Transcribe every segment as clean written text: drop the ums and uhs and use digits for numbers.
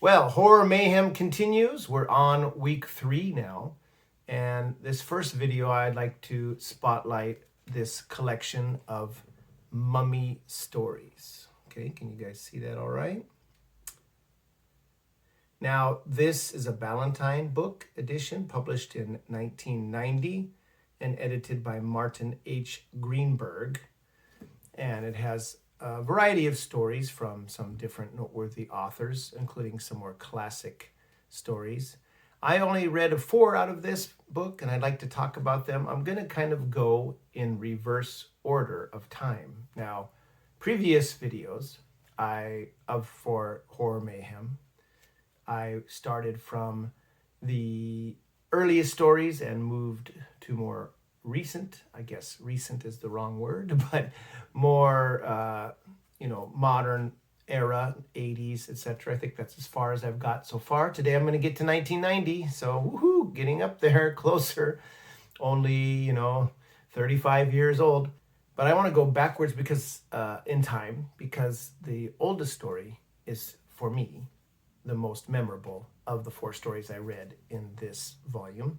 Well, Horror Mayhem continues. We're on week 3 now. And this first video, I'd like to spotlight this collection of mummy stories. Okay, can you guys see that all right? Now, this is a Ballantine book edition published in 1990 and edited by Martin H. Greenberg. And it has a variety of stories from some different noteworthy authors, including some more classic stories. I only read 4 out of this book, and I'd like to talk about them. I'm going to kind of go in reverse order of time. Now, previous videos for Horror Mayhem, I started from the earliest stories and moved to more recent, I guess recent is the wrong word, but more, modern era, 80s, etc. I think that's as far as I've got so far. Today I'm going to get to 1990, so woohoo, getting up there, closer, only, 35 years old. But I want to go backwards because in time, because the oldest story is, for me, the most memorable of the 4 stories I read in this volume.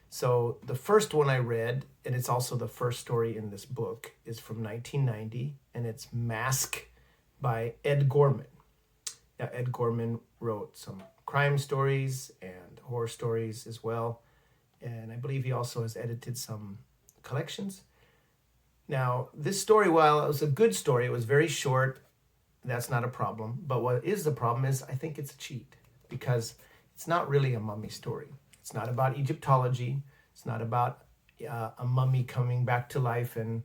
So the first one I read, and it's also the first story in this book, is from 1990, and it's Masque by Ed Gorman. Now, Ed Gorman wrote some crime stories and horror stories as well, and I believe he also has edited some collections. Now, this story, while it was a good story, it was very short. That's not a problem. But what is the problem is I think it's a cheat because it's not really a mummy story. It's not about Egyptology. It's not about a mummy coming back to life and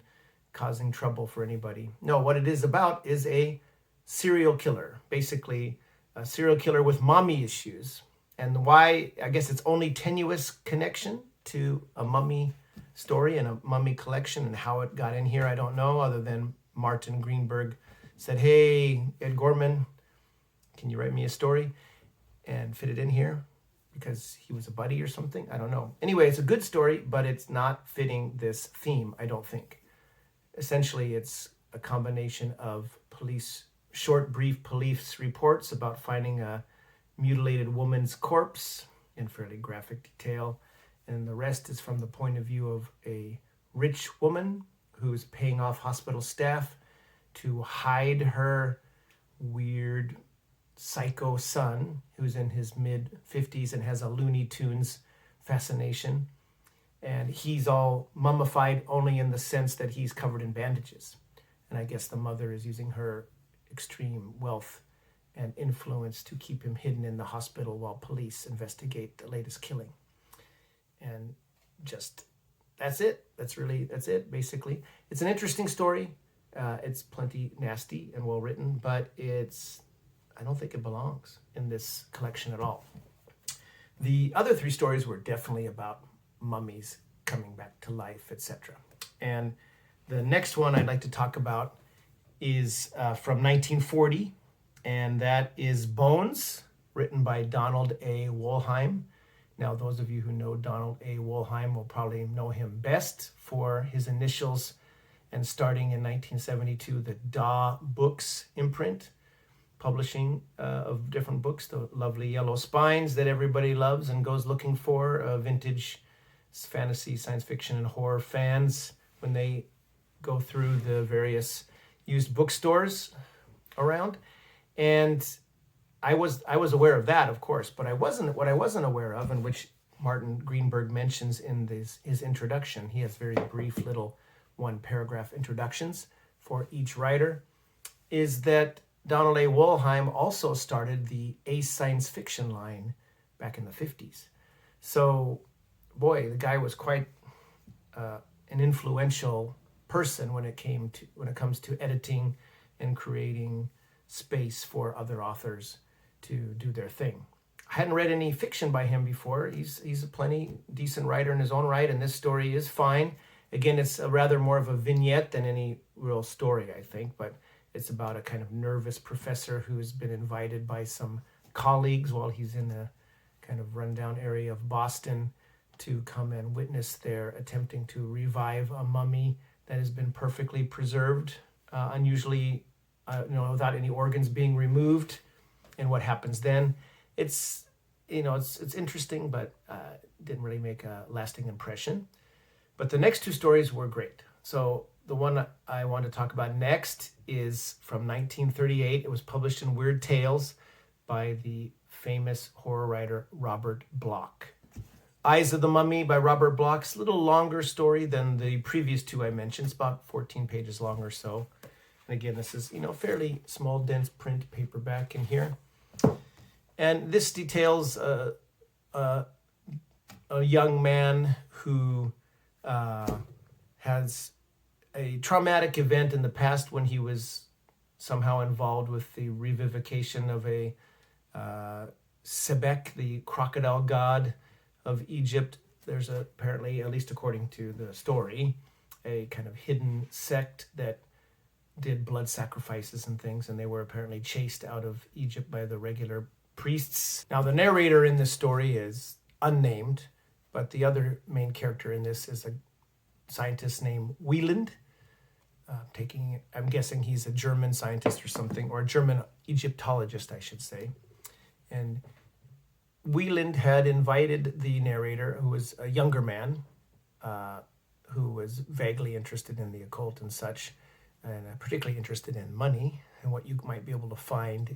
causing trouble for anybody. No, what it is about is a serial killer, basically a serial killer with mommy issues. And why, I guess it's only tenuous connection to a mummy story and a mummy collection, and how it got in here, I don't know, other than Martin Greenberg said, hey, Ed Gorman, can you write me a story and fit it in here? Because he was a buddy or something? I don't know. Anyway, it's a good story, but it's not fitting this theme, I don't think. Essentially, it's a combination of short, brief police reports about finding a mutilated woman's corpse in fairly graphic detail. And the rest is from the point of view of a rich woman who's paying off hospital staff to hide her weird psycho son who's in his mid-50s and has a Looney Tunes fascination. And he's all mummified only in the sense that he's covered in bandages. And I guess the mother is using her extreme wealth and influence to keep him hidden in the hospital while police investigate the latest killing. And just, that's it. That's it, basically. It's an interesting story. It's plenty nasty and well written, but I don't think it belongs in this collection at all. The other 3 stories were definitely about mummies coming back to life, etc. And the next one I'd like to talk about is from 1940, and that is Bones, written by Donald A. Wolheim. Now, those of you who know Donald A. Wolheim will probably know him best for his initials, and starting in 1972, the Daw Books imprint, publishing of different books, the lovely yellow spines that everybody loves and goes looking for, vintage fantasy, science fiction, and horror fans when they go through the various used bookstores around. And I was aware of that, of course, but what I wasn't aware of, and which Martin Greenberg mentions in his introduction. He has very brief little 1-paragraph introductions for each writer, is that Donald A. Wolheim also started the Ace Science Fiction line back in the 50s. So, boy, the guy was quite an influential person when it comes to editing and creating space for other authors to do their thing. I hadn't read any fiction by him before. He's a plenty decent writer in his own right, and this story is fine. Again, it's a rather more of a vignette than any real story, I think, but it's about a kind of nervous professor who's been invited by some colleagues while he's in a kind of rundown area of Boston to come and witness their attempting to revive a mummy that has been perfectly preserved, unusually, without any organs being removed. and what happens then. It's it's interesting, but didn't really make a lasting impression. But the next two stories were great. So the one I want to talk about next is from 1938. It was published in Weird Tales by the famous horror writer Robert Bloch. Eyes of the Mummy by Robert Bloch. It's a little longer story than the previous two I mentioned. It's about 14 pages long or so. And again, this is, fairly small, dense print paperback in here. And this details a young man who has a traumatic event in the past when he was somehow involved with the revivification of a Sebek, the crocodile god of Egypt. There's apparently, at least according to the story, a kind of hidden sect that did blood sacrifices and things, and they were apparently chased out of Egypt by the regular priests. Now, the narrator in this story is unnamed, but the other main character in this is a scientist named Wieland. I'm guessing he's a German scientist or something, or a German Egyptologist, I should say. And Wieland had invited the narrator, who was a younger man, who was vaguely interested in the occult and such, and particularly interested in money and what you might be able to find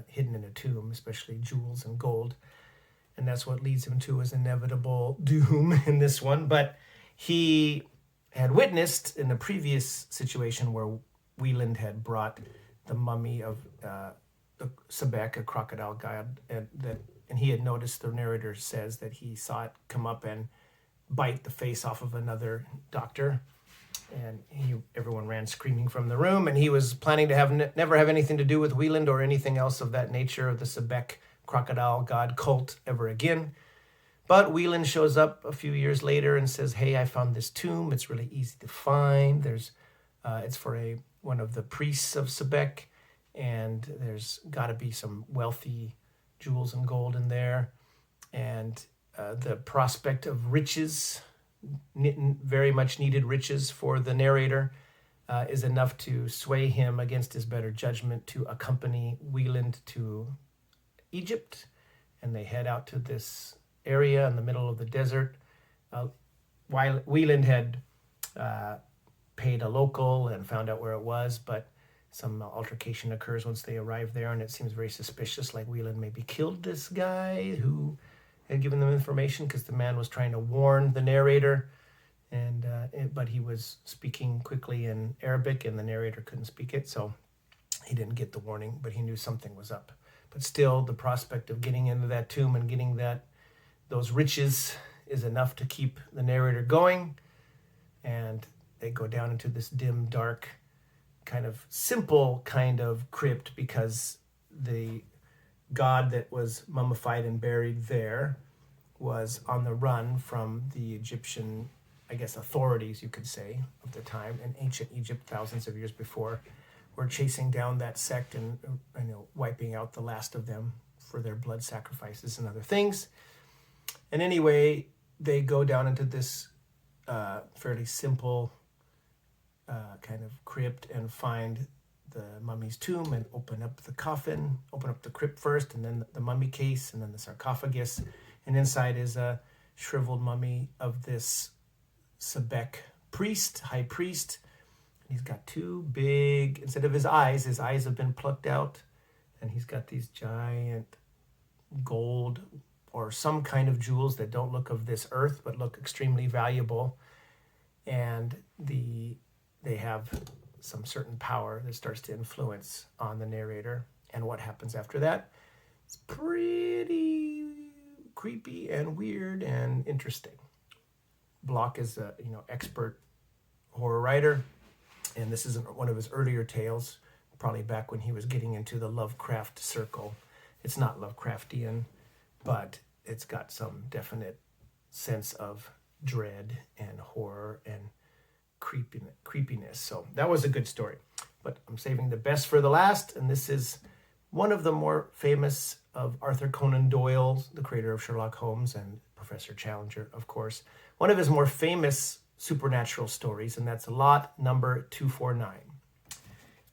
hidden in a tomb, especially jewels and gold. And that's what leads him to his inevitable doom in this one. But he had witnessed in a previous situation where Wieland had brought the mummy of the Sebek, a crocodile god, and he had noticed, the narrator says, that he saw it come up and bite the face off of another doctor. And everyone ran screaming from the room, and he was planning to never have anything to do with Wieland or anything else of that nature of the Sebek crocodile god cult ever again. But Wieland shows up a few years later and says, "Hey, I found this tomb. It's really easy to find. It's for one of the priests of Sebek, and there's got to be some wealthy jewels and gold in there, and the prospect of riches." Very much needed riches for the narrator is enough to sway him against his better judgment to accompany Wieland to Egypt, and they head out to this area in the middle of the desert. Wieland had paid a local and found out where it was, but some altercation occurs once they arrive there, and it seems very suspicious, like Wieland maybe killed this guy who had given them information, because the man was trying to warn the narrator, but he was speaking quickly in Arabic, and the narrator couldn't speak it, so he didn't get the warning, but he knew something was up. But still, the prospect of getting into that tomb and getting those riches is enough to keep the narrator going, and they go down into this dim, dark, kind of simple kind of crypt, because the god that was mummified and buried there was on the run from the Egyptian, I guess, authorities, you could say, of the time. In ancient Egypt, thousands of years before, were chasing down that sect and wiping out the last of them for their blood sacrifices and other things. And anyway, they go down into this fairly simple kind of crypt and find the mummy's tomb and open up the coffin, open up the crypt first, and then the mummy case, and then the sarcophagus. And inside is a shriveled mummy of this Sebek high priest. And he's got two big, instead of his eyes have been plucked out. And he's got these giant gold or some kind of jewels that don't look of this earth, but look extremely valuable. And they have some certain power that starts to influence on the narrator. And what happens after that? It's pretty creepy and weird and interesting. Bloch is a expert horror writer, and this is one of his earlier tales, probably back when he was getting into the Lovecraft circle. It's not Lovecraftian, but it's got some definite sense of dread and horror and creepiness. So that was a good story, but I'm saving the best for the last, and this is one of the more famous of Arthur Conan Doyle, the creator of Sherlock Holmes and Professor Challenger, of course. One of his more famous supernatural stories, and that's Lot number 249.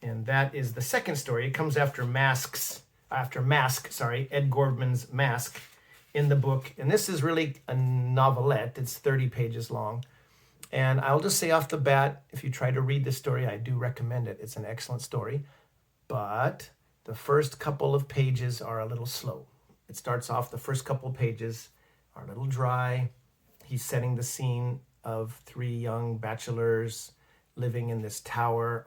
And that is the second story. It comes after Masques, after Masque, Ed Gorman's Masque in the book. And this is really a novelette. It's 30 pages long. And I'll just say off the bat, if you try to read this story, I do recommend it. It's an excellent story. But the first couple of pages are a little slow. It starts off, the first couple of pages are a little dry. He's setting the scene of 3 young bachelors living in this tower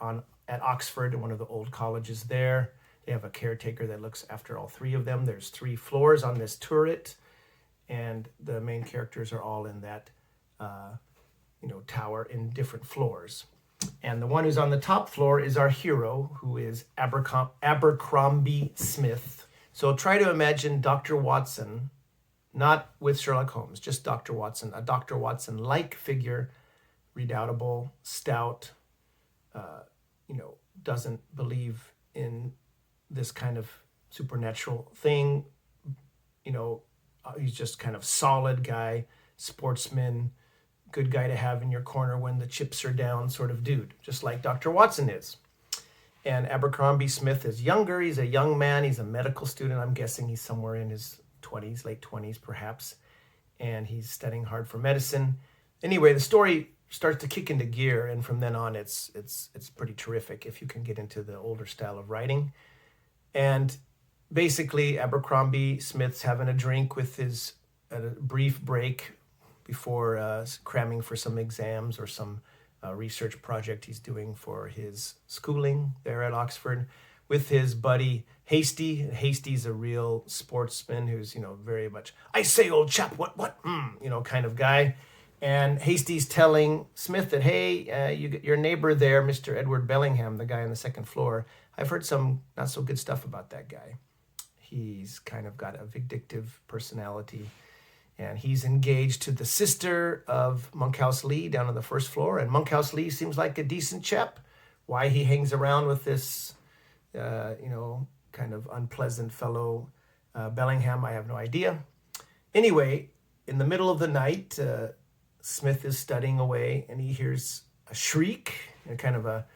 at Oxford, one of the old colleges there. They have a caretaker that looks after all 3 of them. There's 3 floors on this turret, and the main characters are all in that tower in different floors. And the one who's on the top floor is our hero, who is Abercrombie Smith. So try to imagine Dr. Watson, not with Sherlock Holmes, just Dr. Watson, a Dr. Watson-like figure, redoubtable, stout, doesn't believe in this kind of supernatural thing. He's just kind of solid guy, sportsman, good guy to have in your corner when the chips are down sort of dude, just like Dr. Watson is. And Abercrombie Smith is younger. He's a young man. He's a medical student. I'm guessing he's somewhere in his 20s, late 20s perhaps. And he's studying hard for medicine. Anyway, the story starts to kick into gear, and from then on it's pretty terrific if you can get into the older style of writing. And basically Abercrombie Smith's having a drink with at a brief break before cramming for some exams or some research project he's doing for his schooling there at Oxford with his buddy Hasty. Hasty's a real sportsman who's, very much, I say, old chap, what, kind of guy. And Hasty's telling Smith that, hey, your neighbor there, Mr. Edward Bellingham, the guy on the second floor, I've heard some not so good stuff about that guy. He's kind of got a vindictive personality. And he's engaged to the sister of Monkhouse Lee down on the first floor. And Monkhouse Lee seems like a decent chap. Why he hangs around with this, kind of unpleasant fellow Bellingham, I have no idea. Anyway, in the middle of the night, Smith is studying away, and he hears a shriek, kind of a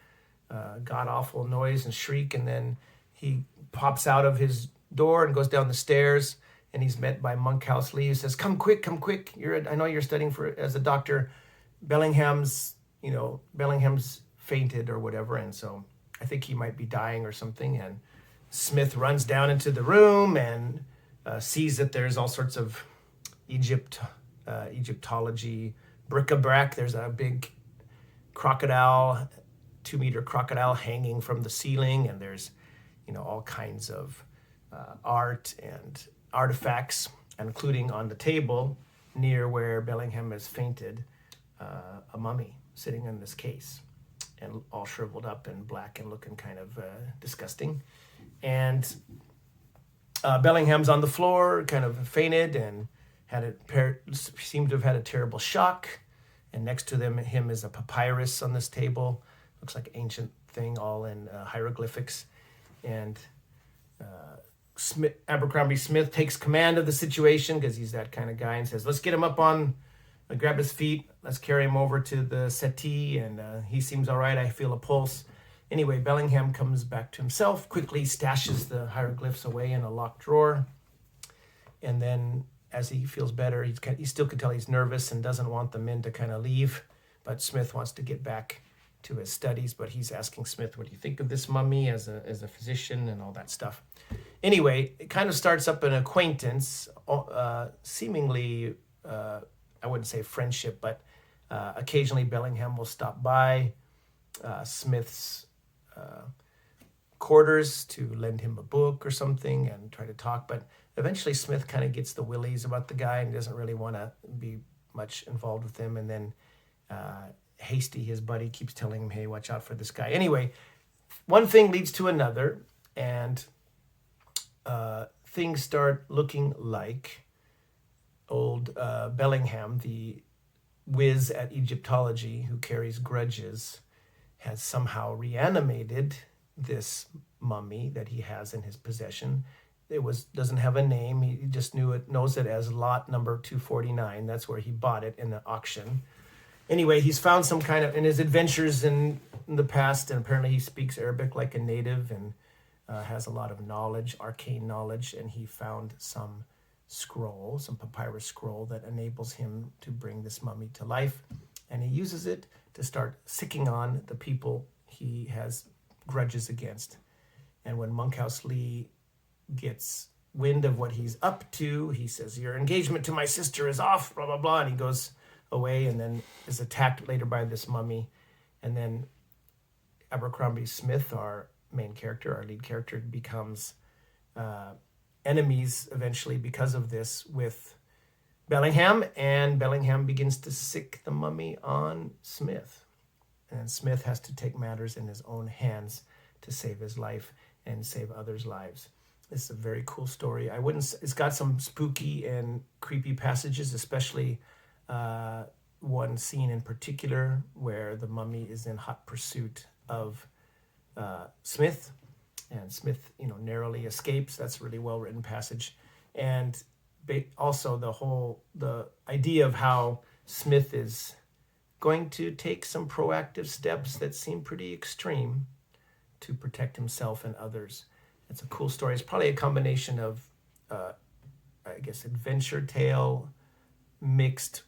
god-awful noise and shriek, and then he pops out of his door and goes down the stairs, and he's met by Monkhouse Lee, who says, come quick. I know you're studying as a doctor. Bellingham's fainted or whatever, and so I think he might be dying or something. And Smith runs down into the room and sees that there's all sorts of Egyptology bric-a-brac. There's a big crocodile, 2-meter crocodile hanging from the ceiling, and there's all kinds of art and artifacts, including on the table near where Bellingham has fainted, a mummy sitting in this case, and all shriveled up and black and looking kind of disgusting. And Bellingham's on the floor, kind of fainted, and seemed to have had a terrible shock. And next to him is a papyrus on this table. Looks like an ancient thing, all in hieroglyphics. And Abercrombie Smith takes command of the situation because he's that kind of guy, and says, let's get him up grab his feet, let's carry him over to the settee, and he seems all right, I feel a pulse. Anyway, Bellingham comes back to himself, quickly stashes the hieroglyphs away in a locked drawer, and then as he feels better, he still can tell he's nervous and doesn't want the men to kind of leave, but Smith wants to get back to his studies, but he's asking Smith, what do you think of this mummy as a physician and all that stuff. Anyway, it kind of starts up an acquaintance, seemingly, I wouldn't say friendship, but occasionally Bellingham will stop by Smith's quarters to lend him a book or something and try to talk, but eventually Smith kind of gets the willies about the guy and doesn't really want to be much involved with him, and then Hasty, his buddy, keeps telling him, hey, watch out for this guy. Anyway, one thing leads to another, and things start looking like old Bellingham, the whiz at Egyptology who carries grudges, has somehow reanimated this mummy that he has in his possession. Doesn't have a name. He just knows it as lot number 249. That's where he bought it in the auction. Anyway, he's found some kind of, in his adventures in the past, and apparently he speaks Arabic like a native, and has a lot of knowledge, arcane knowledge, and he found some papyrus scroll that enables him to bring this mummy to life. And he uses it to start sicking on the people he has grudges against. And when Monkhouse Lee gets wind of what he's up to, he says, "Your engagement to my sister is off, blah, blah, blah." And he goes away and then is attacked later by this mummy. And then Abercrombie Smith, our main character, our lead character, becomes enemies eventually because of this with Bellingham, and Bellingham begins to sick the mummy on Smith. And Smith has to take matters in his own hands to save his life and save others' lives. This is a very cool story. It's got some spooky and creepy passages, especially one scene in particular where the mummy is in hot pursuit of Smith, and Smith, narrowly escapes. That's a really well-written passage. And also the idea of how Smith is going to take some proactive steps that seem pretty extreme to protect himself and others. It's a cool story. It's probably a combination of, adventure tale mixed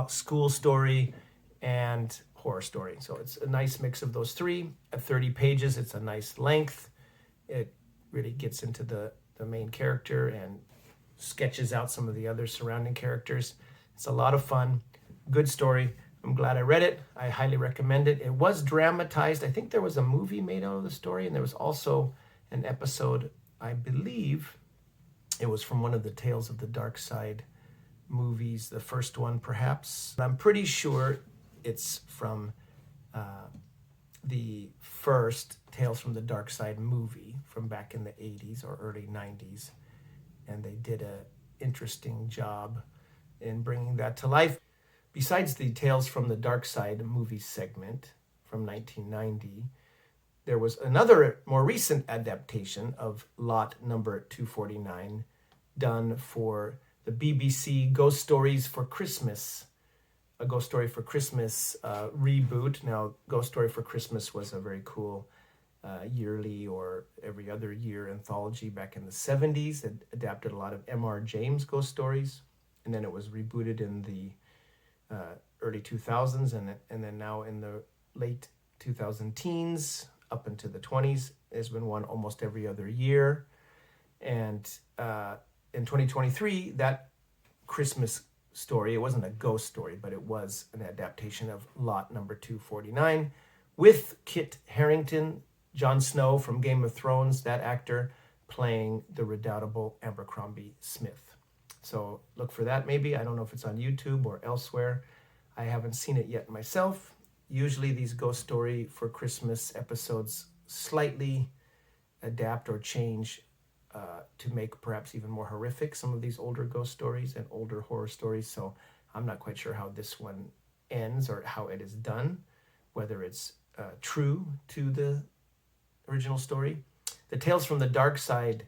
school story and horror story. So it's a nice mix of those three. At 30 pages, it's a nice length. It really gets into the main character and sketches out some of the other surrounding characters. It's a lot of fun. Good story. I'm glad I read it. I highly recommend it. It was dramatized. I think there was a movie made out of the story, and there was also an episode, I believe it was from one of the Tales of the Dark Side movies, the first one perhaps. I'm pretty sure it's from the first Tales from the Dark Side movie from back in the 80s or early 90s. And they did an interesting job in bringing that to life. Besides the Tales from the Dark Side movie segment from 1990, there was another more recent adaptation of Lot number 249 done for the BBC Ghost Stories for Christmas, a Ghost Story for Christmas reboot. Now, Ghost Story for Christmas was a very cool yearly or every other year anthology back in the 70s. It adapted a lot of M.R. James ghost stories, and then it was rebooted in the early 2000s, and then now in the late 2010s up into the 20s. There's been one almost every other year. And in 2023, that Christmas story, it wasn't a ghost story, but it was an adaptation of Lot number 249 with Kit Harington, Jon Snow from Game of Thrones, that actor, playing the redoubtable Abercrombie Smith. So look for that maybe. I don't know if it's on YouTube or elsewhere. I haven't seen it yet myself. Usually these Ghost Story for Christmas episodes slightly adapt or change to make perhaps even more horrific some of these older ghost stories and older horror stories. So I'm not quite sure how this one ends or how it is done, whether it's true to the original story. The Tales from the Dark Side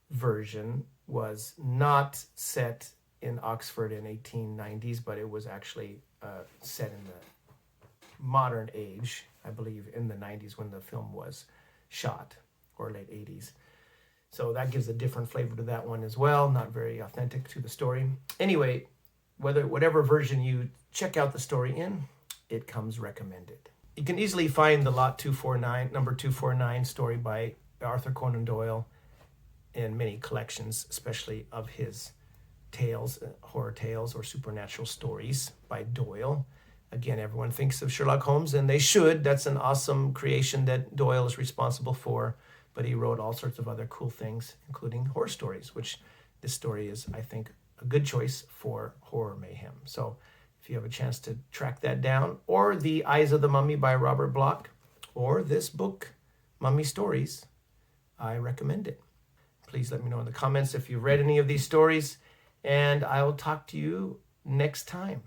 version was not set in Oxford in 1890s, but it was actually set in the modern age, I believe in the 90s when the film was shot, or late 80s. So that gives a different flavor to that one as well, not very authentic to the story. Anyway, whatever version you check out the story in, it comes recommended. You can easily find the Lot 249, number 249 story by Arthur Conan Doyle in many collections, especially of his tales, horror tales or supernatural stories by Doyle. Again, everyone thinks of Sherlock Holmes, and they should. That's an awesome creation that Doyle is responsible for. But he wrote all sorts of other cool things, including horror stories, which this story is, I think, a good choice for horror mayhem. So if you have a chance to track that down, or The Eyes of the Mummy by Robert Bloch, or this book, Mummy Stories, I recommend it. Please let me know in the comments if you've read any of these stories, and I will talk to you next time.